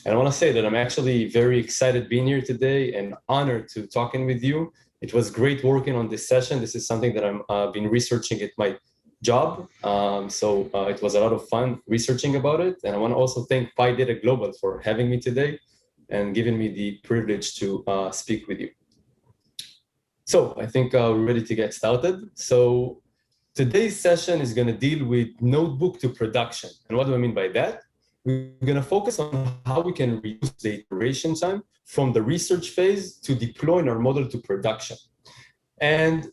And I want to say that I'm actually very excited being here today and honored to talking with you. It was great working on this session. This is something that I've been researching at my job. So it was a lot of fun researching about it. And I want to also thank PyData Global for having me today and giving me the privilege to speak with you. So I think we're ready to get started. So today's session is going to deal with notebook to production. And what do I mean by that? We're going to focus on how we can reduce the iteration time from the research phase to deploying our model to production. And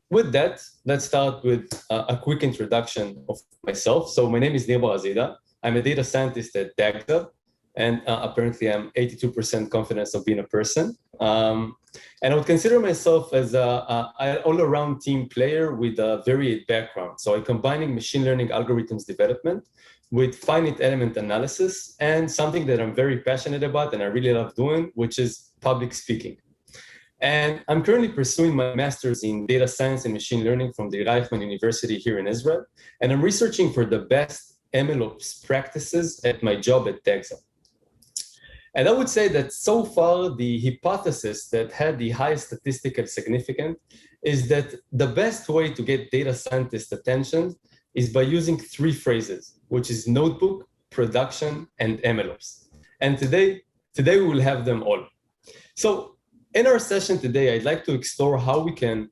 with that, let's start with a quick introduction of myself. So my name is Nir Barazida. I'm a data scientist at DAGSA, and apparently I'm 82% confident of being a person. And I would consider myself as an all-around team player with a varied background. So I'm combining machine learning algorithms development with finite element analysis and something that I'm very passionate about and I really love doing, which is public speaking. And I'm currently pursuing my master's in data science and machine learning from the Reichman University here in Israel. And I'm researching for the best MLOps practices at my job at DAGSA. And I would say that so far, the hypothesis that had the highest statistical significance is that the best way to get data scientists' attention is by using three phrases, which is notebook, production, and MLOps. And today we will have them all. So in our session today, I'd like to explore how we can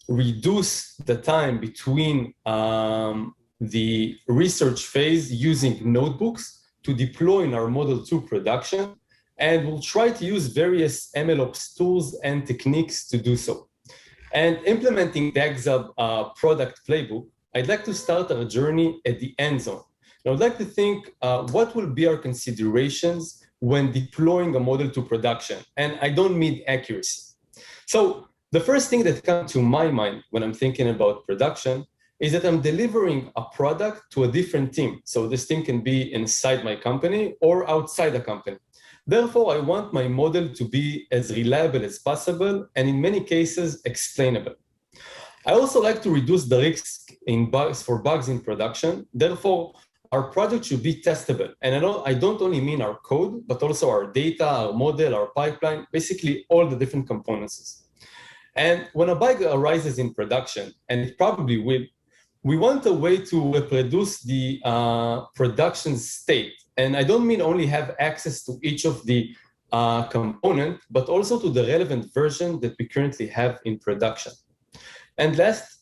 reduce the time between the research phase using notebooks to deploying our model to production. And we'll try to use various MLOps tools and techniques to do so. And implementing DAGSA product playbook, I'd like to start our journey at the end zone. And I'd like to think what will be our considerations when deploying a model to production. And I don't mean accuracy. So the first thing that comes to my mind when I'm thinking about production is that I'm delivering a product to a different team. So this team can be inside my company or outside the company. Therefore, I want my model to be as reliable as possible and in many cases explainable. I also like to reduce the risk in bugs in production. Therefore, our project should be testable. And I don't only mean our code, but also our data, our model, our pipeline, basically all the different components. And when a bug arises in production, and it probably will, we want a way to reproduce the production state. And I don't mean only have access to each of the component, but also to the relevant version that we currently have in production. And last,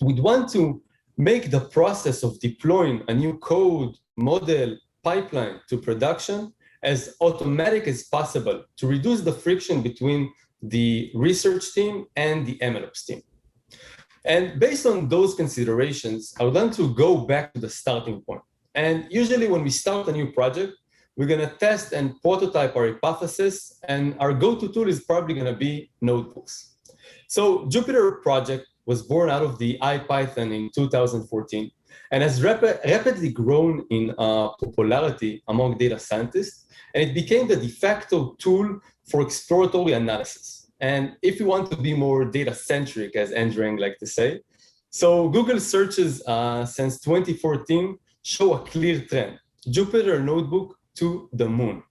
we'd want to make the process of deploying a new code, model, pipeline to production as automatic as possible to reduce the friction between the research team and the MLOps team. And based on those considerations, I would like to go back to the starting point. And usually when we start a new project, we're going to test and prototype our hypothesis, and our go-to tool is probably going to be notebooks. So Jupyter project was born out of the IPython in 2014 and has rapidly grown in popularity among data scientists, and it became the de facto tool for exploratory analysis. And if you want to be more data-centric, as Andrew like to say, so Google searches since 2014 show a clear trend, Jupyter Notebook to the moon.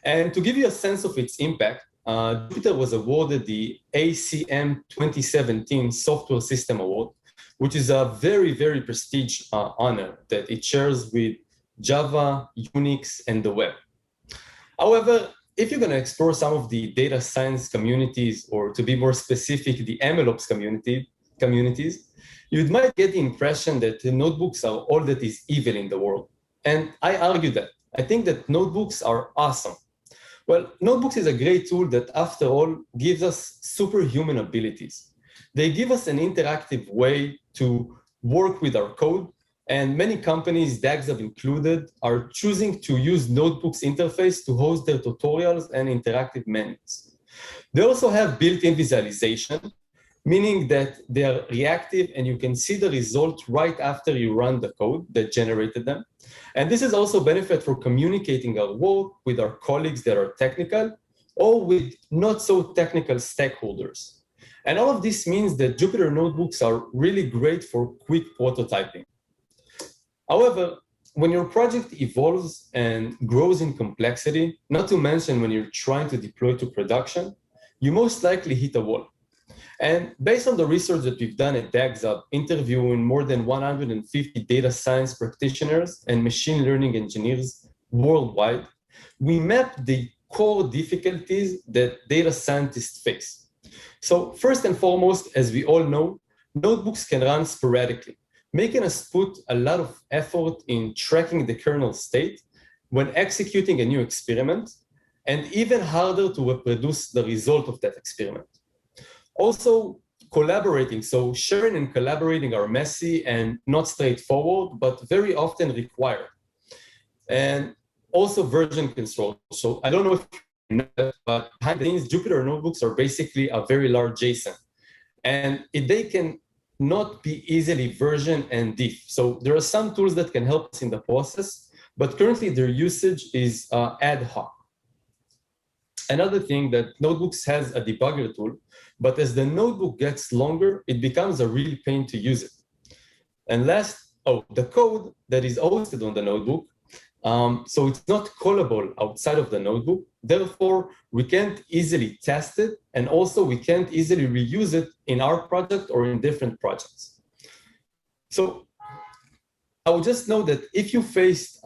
And to give you a sense of its impact, Jupyter was awarded the ACM 2017 Software System Award, which is a very, very prestigious honor that it shares with Java, Unix, and the web. However, if you're going to explore some of the data science communities, or to be more specific, the MLOps communities, you might get the impression that the notebooks are all that is evil in the world. And I argue that. I think that notebooks are awesome. Well, notebooks is a great tool that, after all, gives us superhuman abilities. They give us an interactive way to work with our code, and many companies, DAGSA included, are choosing to use notebooks interface to host their tutorials and interactive menus. They also have built-in visualization, meaning that they are reactive and you can see the result right after you run the code that generated them. And this is also a benefit for communicating our work with our colleagues that are technical or with not so technical stakeholders. And all of this means that Jupyter Notebooks are really great for quick prototyping. However, when your project evolves and grows in complexity, not to mention when you're trying to deploy to production, you most likely hit a wall. And based on the research that we've done at DAGZUB, interviewing more than 150 data science practitioners and machine learning engineers worldwide, we mapped the core difficulties that data scientists face. So first and foremost, as we all know, notebooks can run sporadically, making us put a lot of effort in tracking the kernel state when executing a new experiment, and even harder to reproduce the result of that experiment. Also, collaborating, so sharing and collaborating are messy and not straightforward, but very often required. And also version control. So I don't know if you know that, but behind the scenes, Jupyter Notebooks are basically a very large JSON. And they can not be easily version and diff. So there are some tools that can help us in the process, but currently their usage is ad hoc. Another thing that Notebooks has a debugger tool, but as the notebook gets longer, it becomes a real pain to use it. And last, the code that is hosted on the notebook, so it's not callable outside of the notebook. Therefore, we can't easily test it. And also we can't easily reuse it in our project or in different projects. So I would just know that if you faced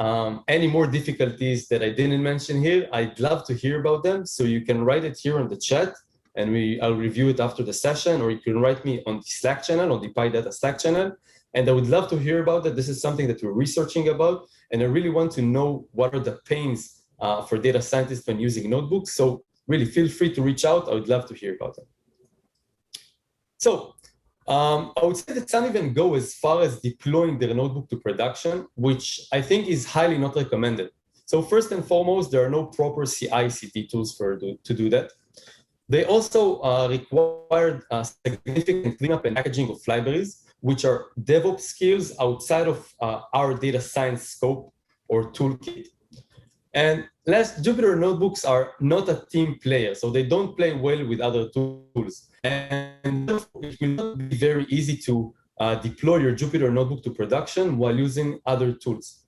any more difficulties that I didn't mention here, I'd love to hear about them. So you can write it here on the chat and I'll review it after the session, or you can write me on the Slack channel, on the PyData Slack channel. And I would love to hear about that. This is something that we're researching about. And I really want to know what are the pains for data scientists when using notebooks. So really feel free to reach out. I would love to hear about them. So I would say that some even go as far as deploying their notebook to production, which I think is highly not recommended. So first and foremost, there are no proper CI/CD tools to do that. They also require significant cleanup and packaging of libraries, which are DevOps skills outside of our data science scope or toolkit. And last, Jupyter Notebooks are not a team player, so they don't play well with other tools. And therefore, it will not be very easy to deploy your Jupyter Notebook to production while using other tools.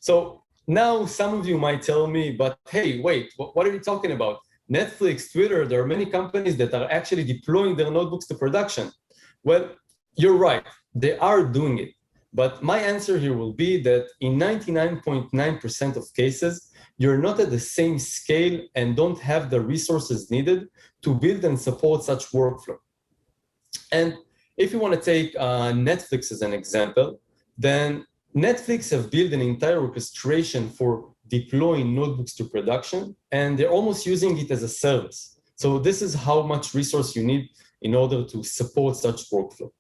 So now some of you might tell me, but hey, wait, what are you talking about? Netflix, Twitter, there are many companies that are actually deploying their notebooks to production. Well, you're right, they are doing it. But my answer here will be that in 99.9% of cases, you're not at the same scale and don't have the resources needed to build and support such workflow. And if you want to take Netflix as an example, then Netflix have built an entire orchestration for deploying notebooks to production, and they're almost using it as a service. So this is how much resource you need in order to support such workflow.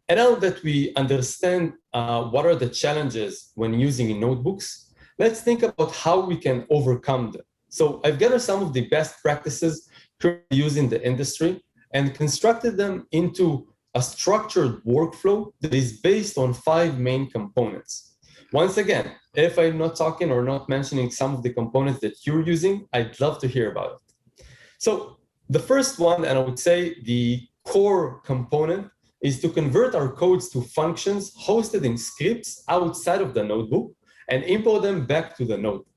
And now that we understand what are the challenges when using notebooks, let's think about how we can overcome them. So I've gathered some of the best practices currently used in the industry and constructed them into a structured workflow that is based on 5 main components. Once again, if I'm not talking or not mentioning some of the components that you're using, I'd love to hear about it. So the first one, and I would say the core component, is to convert our codes to functions hosted in scripts outside of the notebook and import them back to the notebook.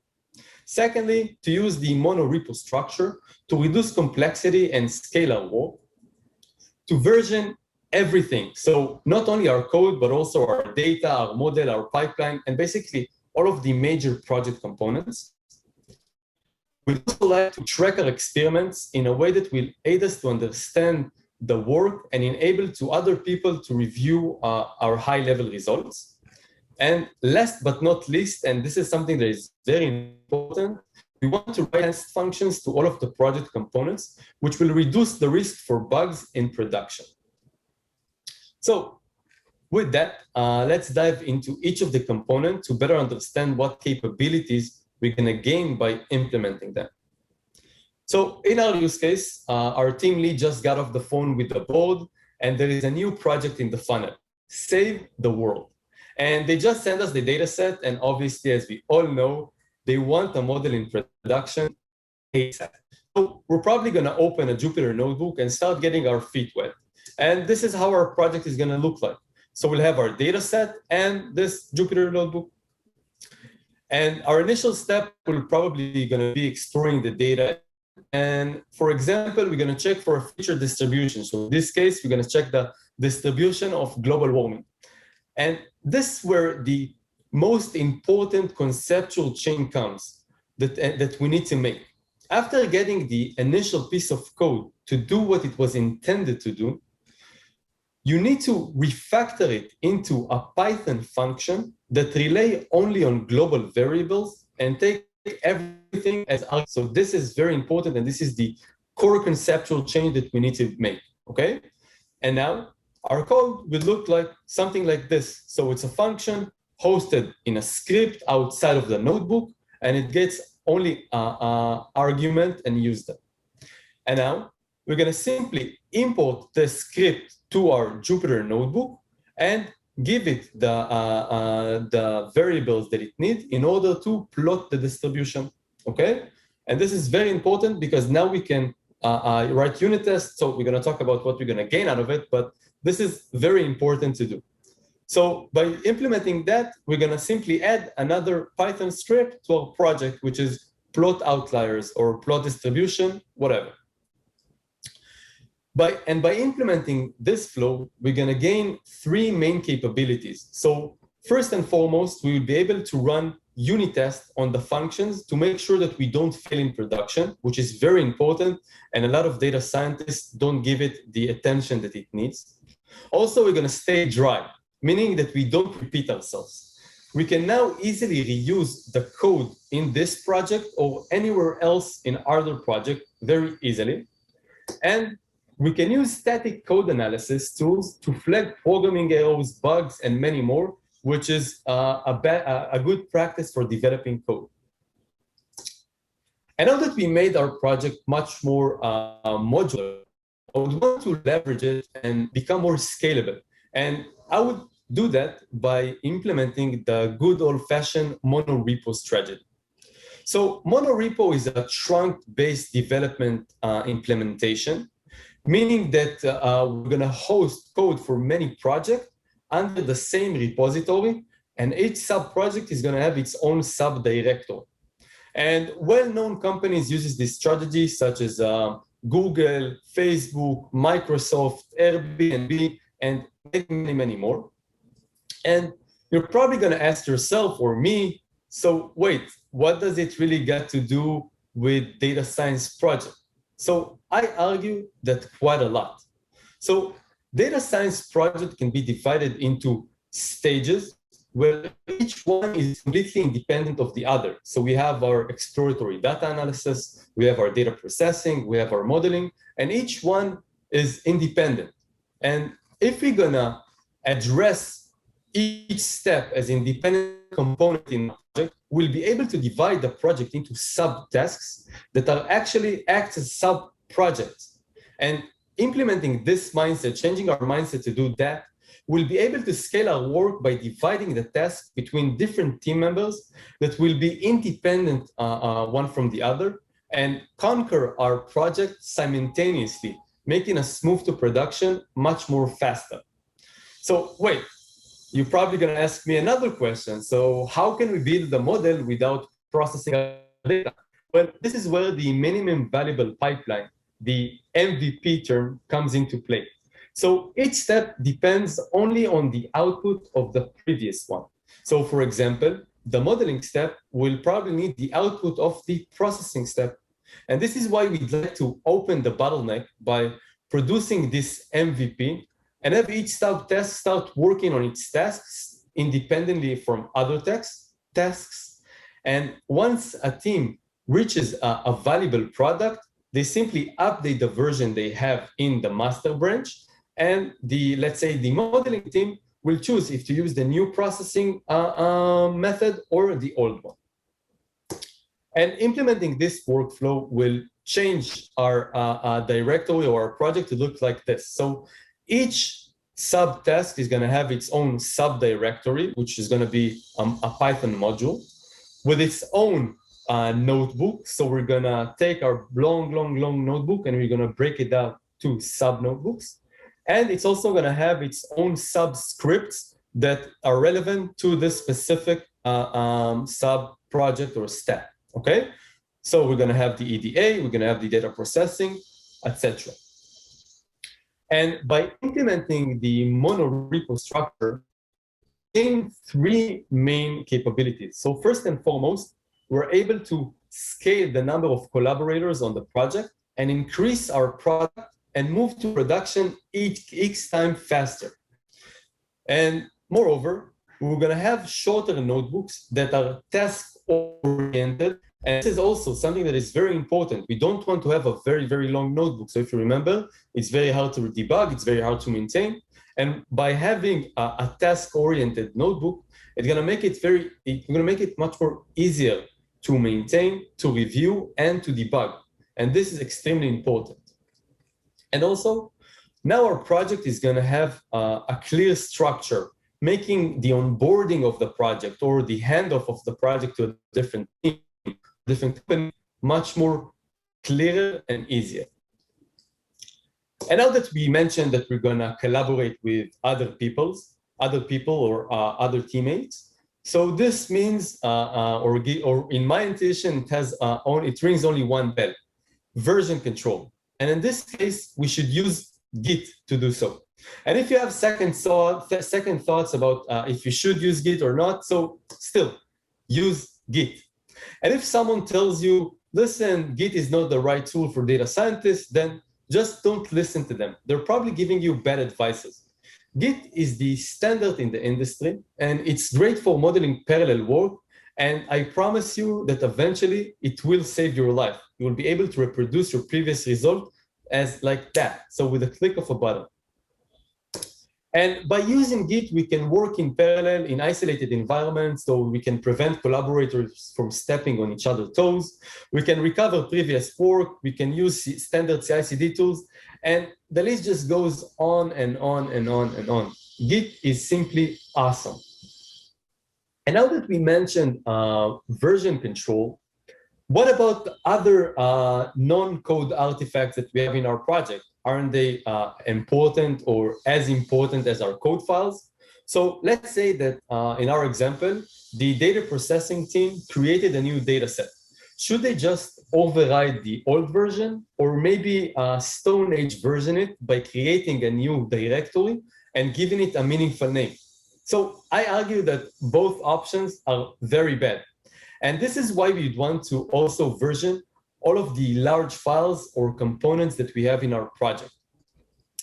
Secondly, to use the monorepo structure to reduce complexity and scale our work. To version everything. So not only our code, but also our data, our model, our pipeline, and basically all of the major project components. We'd also like to track our experiments in a way that will aid us to understand the work and enable to other people to review our high-level results. And last but not least, and this is something that is very important, we want to write test functions to all of the project components, which will reduce the risk for bugs in production. So with that, let's dive into each of the components to better understand what capabilities we're going to gain by implementing them. So in our use case, our team lead just got off the phone with the board, and there is a new project in the funnel, Save the World. And they just sent us the data set, and obviously, as we all know, they want a model in production ASAP. So we're probably going to open a Jupyter Notebook and start getting our feet wet. And this is how our project is going to look like. So we'll have our data set and this Jupyter Notebook. And our initial step will probably going to be exploring the data. And for example, we're going to check for a feature distribution. So in this case, we're going to check the distribution of global warming. And this is where the most important conceptual change comes that we need to make. After getting the initial piece of code to do what it was intended to do, you need to refactor it into a Python function that relay only on global variables and take everything as argument. So this is very important, and this is the core conceptual change that we need to make, okay? And now our code will look like something like this. So it's a function hosted in a script outside of the notebook, and it gets only argument and use them. And now we're going to simply import the script to our Jupyter Notebook and give it the variables that it needs in order to plot the distribution, okay? And this is very important because now we can write unit tests. So we're going to talk about what we're going to gain out of it, but this is very important to do. So by implementing that, we're going to simply add another Python script to our project, which is plot outliers or plot distribution, whatever. By implementing this flow, we're going to gain three main capabilities. So first and foremost, we will be able to run unit tests on the functions to make sure that we don't fail in production, which is very important. And a lot of data scientists don't give it the attention that it needs. Also, we're going to stay dry, meaning that we don't repeat ourselves. We can now easily reuse the code in this project or anywhere else in other project very easily. And we can use static code analysis tools to flag programming errors, bugs, and many more, which is a good practice for developing code. And now that we made our project much more modular, I would want to leverage it and become more scalable. And I would do that by implementing the good old-fashioned monorepo strategy. So monorepo is a trunk-based development implementation, meaning that we're going to host code for many projects under the same repository, and each sub-project is going to have its own subdirectory. And well-known companies use this strategy, such as Google, Facebook, Microsoft, Airbnb, and many, many more. And you're probably going to ask yourself or me, so wait, what does it really got to do with data science project? So I argue that quite a lot. So data science project can be divided into stages where each one is completely independent of the other. So we have our exploratory data analysis, we have our data processing, we have our modeling, and each one is independent. And if we're gonna address each step as independent component in the project, we'll be able to divide the project into sub-tasks that are actually act as sub-projects. And implementing this mindset, changing our mindset to do that, we'll be able to scale our work by dividing the tasks between different team members that will be independent one from the other and conquer our project simultaneously, making us move to production much more faster. So wait, you're probably going to ask me another question. So how can we build the model without processing data? Well, this is where the minimum valuable pipeline, the MVP term, comes into play. So each step depends only on the output of the previous one. So for example, the modeling step will probably need the output of the processing step. And this is why we'd like to open the bottleneck by producing this MVP and have each sub-task start working on its tasks independently from other tasks. And once a team reaches a valuable product, they simply update the version they have in the master branch. And let's say the modeling team will choose if to use the new processing method or the old one. And implementing this workflow will change our directory or our project to look like this. So each subtask is going to have its own subdirectory, which is going to be a Python module with its own notebook. So we're going to take our long notebook and we're going to break it down to sub notebooks. And it's also going to have its own subscripts that are relevant to this specific sub-project or step, okay? So we're going to have the EDA, we're going to have the data processing, etc. And by implementing the monorepo structure, gain three main capabilities. So first and foremost, we're able to scale the number of collaborators on the project and increase our product and move to production each time faster. And moreover, we're going to have shorter notebooks that are task-oriented. And this is also something that is very important. We don't want to have a very, very long notebook. So if you remember, it's very hard to debug, it's very hard to maintain. And by having a task-oriented notebook, it's going to make it much more easier to maintain, to review, and to debug. And this is extremely important. And also, now our project is going to have a clear structure, making the onboarding of the project or the handoff of the project to a different team, different company, much more clearer and easier. And now that we mentioned that we're going to collaborate with other people or other teammates, so this means, or in my intuition, it rings only one bell: version control. And in this case, we should use Git to do so. And if you have second thoughts about if you should use Git or not, so still use Git. And if someone tells you, listen, Git is not the right tool for data scientists, then just don't listen to them. They're probably giving you bad advices. Git is the standard in the industry, and it's great for modeling parallel work. And I promise you that eventually it will save your life. You will be able to reproduce your previous result as like that. So with a click of a button. And by using Git, we can work in parallel in isolated environments, so we can prevent collaborators from stepping on each other's toes. We can recover previous work. We can use standard CI/CD tools. And the list just goes on and on and on and on. Git is simply awesome. And now that we mentioned version control, what about other non-code artifacts that we have in our project? Aren't they important or as important as our code files? So let's say that in our example, the data processing team created a new data set. Should they just override the old version, or maybe Stone Age version it by creating a new directory and giving it a meaningful name? So I argue that both options are very bad. And this is why we'd want to also version all of the large files or components that we have in our project.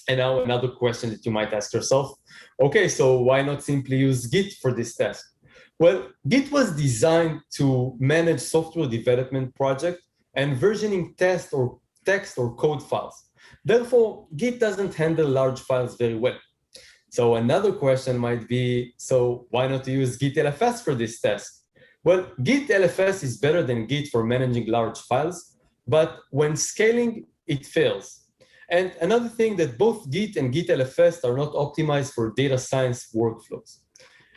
And now another question that you might ask yourself, okay, so why not simply use Git for this task? Well, Git was designed to manage software development project and versioning text or code files. Therefore, Git doesn't handle large files very well. So another question might be, so why not use Git LFS for this task? Well, Git LFS is better than Git for managing large files, but when scaling, it fails. And another thing that both Git and Git LFS are not optimized for data science workflows.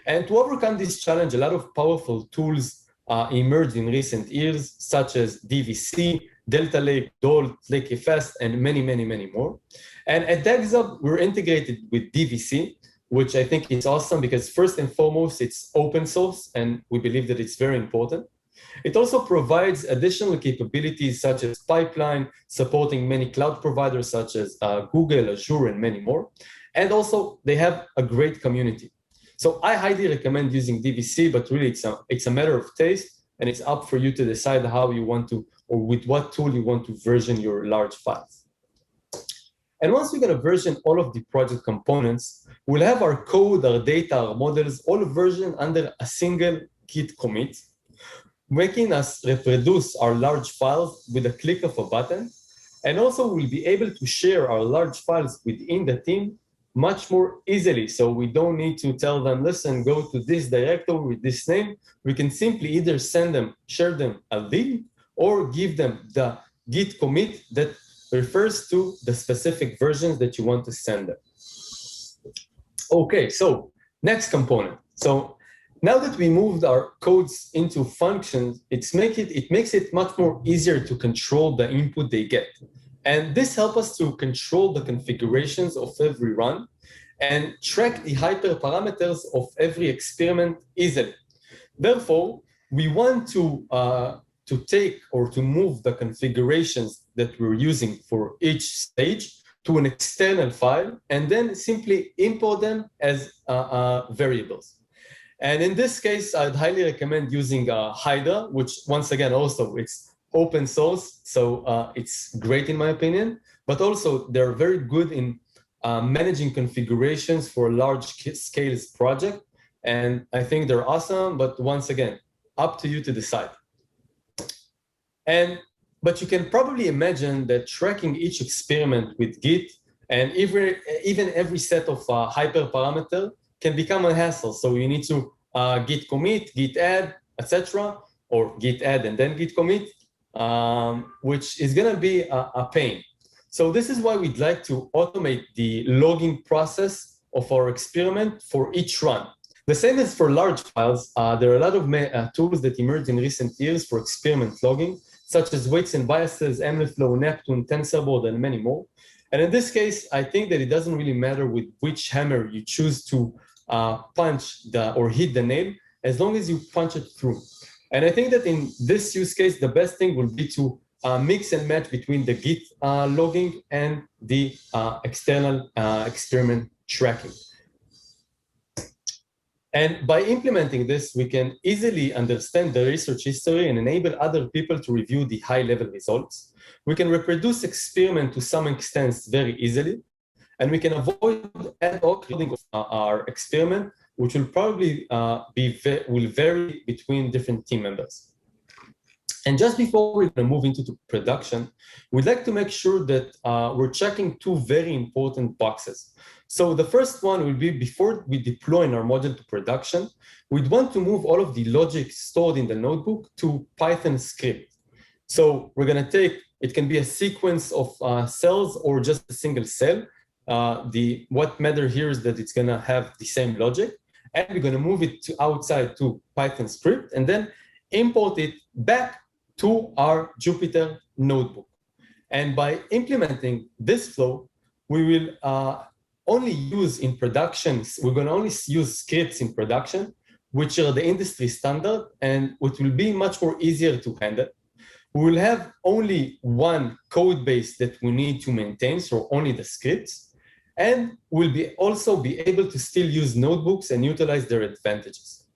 And to overcome this challenge, a lot of powerful tools emerged in recent years, such as DVC, Delta Lake, Dolt, LakeFast, and many, many, many more. And at DexUp, we're integrated with DVC, which I think is awesome because first and foremost, it's open source, and we believe that it's very important. It also provides additional capabilities such as pipeline, supporting many cloud providers such as Google, Azure, and many more. And also, they have a great community. So I highly recommend using DVC, but really it's a matter of taste, and it's up for you to decide how you want to, or with what tool you want to version your large files. And once we're going to version all of the project components, we'll have our code, our data, our models, all versioned under a single Git commit, making us reproduce our large files with a click of a button. And also we'll be able to share our large files within the team much more easily. So we don't need to tell them, listen, go to this directory with this name. We can simply either send them, share them a link, or give them the Git commit that refers to the specific versions that you want to send them. Okay, so next component. So now that we moved our codes into functions, it makes it much more easier to control the input they get. And this helps us to control the configurations of every run and track the hyperparameters of every experiment easily. Therefore, we want to take or to move the configurations that we're using for each stage to an external file and then simply import them as variables. And in this case, I'd highly recommend using Hydra, which once again, also it's open source. So it's great in my opinion, but also they're very good in managing configurations for a large scale project. And I think they're awesome, but once again, up to you to decide. But you can probably imagine that tracking each experiment with Git and even every set of hyperparameter can become a hassle. So you need to git commit, git add, etc., or git add and then git commit, which is going to be a pain. So this is why we'd like to automate the logging process of our experiment for each run. The same as for large files. There are a lot of tools that emerged in recent years for experiment logging, such as weights and biases, MLflow, Neptune, TensorBoard, and many more. And in this case, I think that it doesn't really matter with which hammer you choose to punch or hit the nail, as long as you punch it through. And I think that in this use case, the best thing will be to mix and match between the Git logging and the external experiment tracking. And by implementing this, we can easily understand the research history and enable other people to review the high-level results. We can reproduce experiment to some extent very easily, and we can avoid ad hoc loading of our experiment, which will probably will vary between different team members. And just before we move into production, we'd like to make sure that we're checking two very important boxes. So the first one will be before we deploy our model to production, we'd want to move all of the logic stored in the notebook to Python script. So we're going to take, it can be a sequence of cells or just a single cell. What matters here is that it's going to have the same logic, and we're going to move it to outside to Python script and then import it back to our Jupyter Notebook. And by implementing this flow, we will only use in production, we're going to only use scripts in production, which are the industry standard, and which will be much more easier to handle. We will have only one code base that we need to maintain, so only the scripts, and we'll also be able to still use notebooks and utilize their advantages.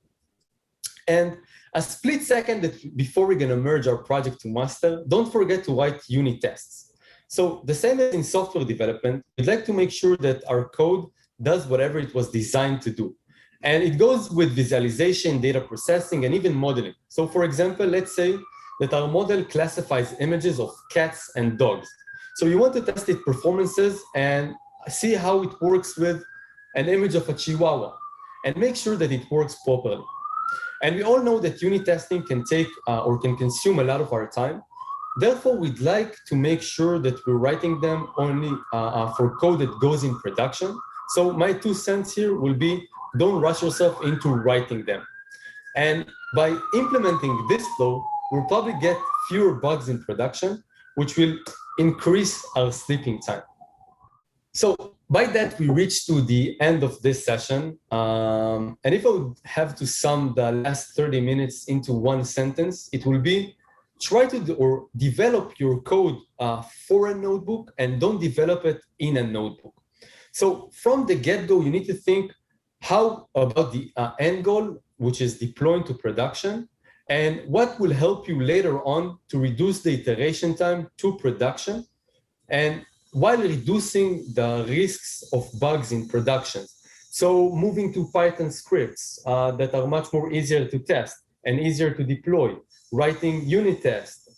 And a split second before we're going to merge our project to master, don't forget to write unit tests. So the same as in software development, we'd like to make sure that our code does whatever it was designed to do. And it goes with visualization, data processing, and even modeling. So for example, let's say that our model classifies images of cats and dogs. So you want to test its performances and see how it works with an image of a chihuahua and make sure that it works properly. And we all know that unit testing can take or can consume a lot of our time. Therefore, we'd like to make sure that we're writing them only for code that goes in production. So my 2 cents here will be, don't rush yourself into writing them. And by implementing this flow, we'll probably get fewer bugs in production, which will increase our sleeping time. So by that, we reach to the end of this session. And if I would have to sum the last 30 minutes into one sentence, it will be, try to develop your code for a notebook and don't develop it in a notebook. So from the get-go, you need to think how about the end goal, which is deploying to production, and what will help you later on to reduce the iteration time to production, and while reducing the risks of bugs in production. So moving to Python scripts that are much more easier to test and easier to deploy, writing unit tests,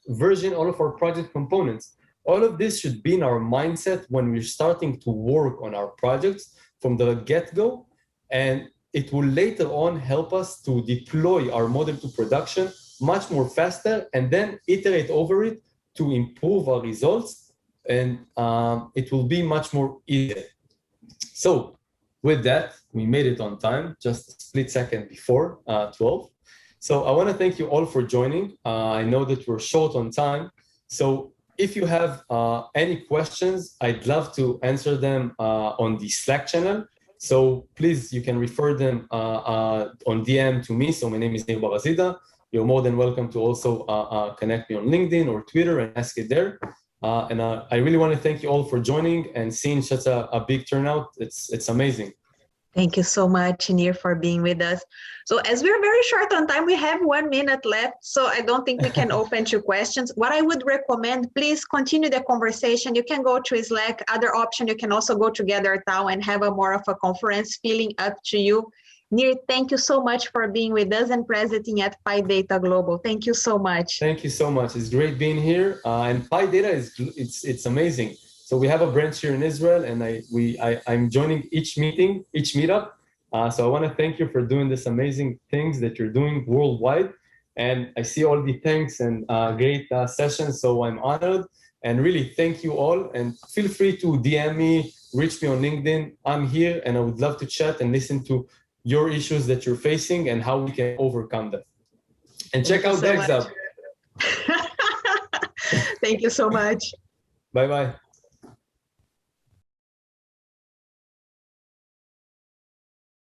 version all of our project components. All of this should be in our mindset when we're starting to work on our projects from the get-go, and it will later on help us to deploy our model to production much more faster and then iterate over it to improve our results, and it will be much more easier. So with that, we made it on time, just a split second before 12. So I want to thank you all for joining. I know that we're short on time. So if you have any questions, I'd love to answer them on the Slack channel. So please, you can refer them on DM to me. So my name is Nir Barazida. You're more than welcome to also connect me on LinkedIn or Twitter and ask it there. And I really want to thank you all for joining and seeing such a big turnout. It's amazing. Thank you so much, Nir, for being with us. So as we're very short on time, we have 1 minute left, so I don't think we can open to questions. What I would recommend, please continue the conversation. You can go to Slack. Other option, you can also go together now and have a more of a conference feeling up to you. Nir, thank you so much for being with us and presenting at PyData Global. Thank you so much. Thank you so much. It's great being here. And PyData it's amazing. So we have a branch here in Israel, and I'm joining each meetup. So I want to thank you for doing this amazing things that you're doing worldwide. And I see all the thanks and great sessions. So I'm honored, and really thank you all. And feel free to DM me, reach me on LinkedIn. I'm here, and I would love to chat and listen to your issues that you're facing and how we can overcome them. And check out the exam. Thank you so much. Bye-bye.